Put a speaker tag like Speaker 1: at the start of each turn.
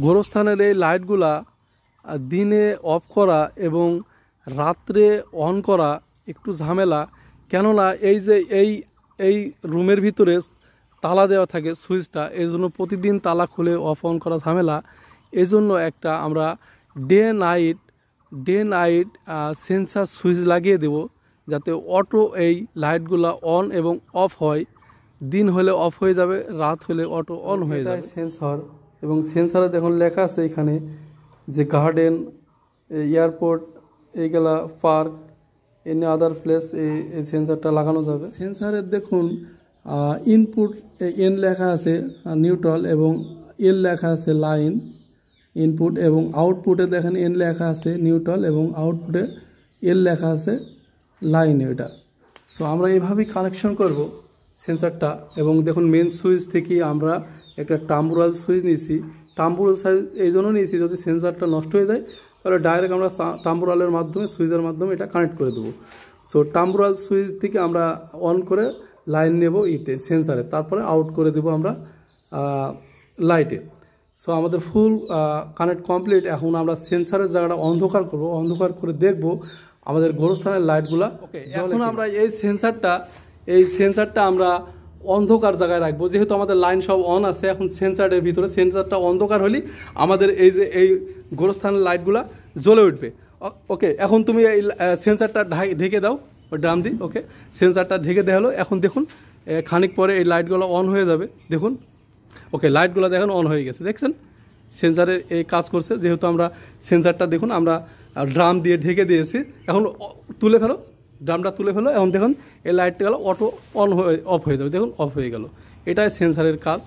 Speaker 1: গোরস্থানের এই লাইটগুলা দিনে অফ করা এবং রাত্রে অন করা একটু ঝামেলা, কেননা এই যে এই রুমের ভিতরে তালা দেওয়া থাকে সুইচটা, এই জন্য প্রতিদিন তালা খুলে অফ অন করা ঝামেলা। এই জন্য একটা আমরা ডে নাইট সেন্সার সুইচ লাগিয়ে দেব, যাতে অটো এই লাইটগুলা অন এবং অফ হয়। দিন হলে অফ হয়ে যাবে, রাত হলে অটো অন হয়ে যাবে। সেন্সর, এবং সেন্সারে দেখুন লেখা আছে এখানে যে গার্ডেন, এয়ারপোর্ট, এইগুলা পার্ক, এনি আদার প্লেস এই সেন্সারটা লাগানো যাবে। সেন্সারের দেখুন ইনপুট এন লেখা আছে নিউট্রাল, এবং এল লেখা আছে লাইন ইনপুট, এবং আউটপুটে দেখেন এন লেখা আছে নিউট্রাল, এবং আউটপুটে এল লেখা আছে লাইন। এটা সো আমরা এইভাবেই কানেকশন করব সেন্সারটা। এবং দেখুন মেন সুইচ থেকে আমরা একটা টাম্বুরাল সুইচ নিয়েছি। টাম্বুরাল সুইচ এই জন্য নিয়েছি, যদি সেন্সারটা নষ্ট হয়ে যায় তাহলে ডাইরেক্ট আমরা টাম্বুরালের মাধ্যমে, সুইচের মাধ্যমে এটা কানেক্ট করে দেবো। সো টাম্বুরাল সুইচ থেকে আমরা অন করে লাইন নেব সেন্সারে, তারপরে আউট করে দেবো আমরা লাইটে। সো আমাদের ফুল কানেক্ট কমপ্লিট। এখন আমরা সেন্সারের জায়গাটা অন্ধকার করব, অন্ধকার করে দেখব আমাদের গোরস্থানের লাইটগুলা। ওকে, এখন আমরা এই সেন্সারটা আমরা অন্ধকার জায়গায় রাখবো, যেহেতু আমাদের লাইন সব অন আছে। এখন সেন্সারের ভিতরে সেন্সারটা অন্ধকার হলে আমাদের এই গোরস্থানের লাইটগুলা জ্বলে উঠবে। ওকে, এখন তুমি এই সেন্সারটা ঢেকে দাও ওই ড্রাম দিয়ে। ওকে, সেন্সারটা ঢেকে দেওয়া হলো। এখন দেখুন খানিক পরে এই লাইটগুলো অন হয়ে যাবে, দেখুন। ওকে, লাইটগুলো দেখুন অন হয়ে গেছে, দেখছেন সেন্সারের এই কাজ করছে। যেহেতু আমরা সেন্সারটা দেখুন আমরা ড্রাম দিয়ে ঢেকে দিয়েছি। এখন তুলে ফেলো, ড্রামটা তুলে ফেলো। এখন দেখুন এই লাইটটা গেল অটো অন হয়ে অফ হয়ে যাবে, দেখুন অফ হয়ে গেল। এটাই সেন্সারের কাজ।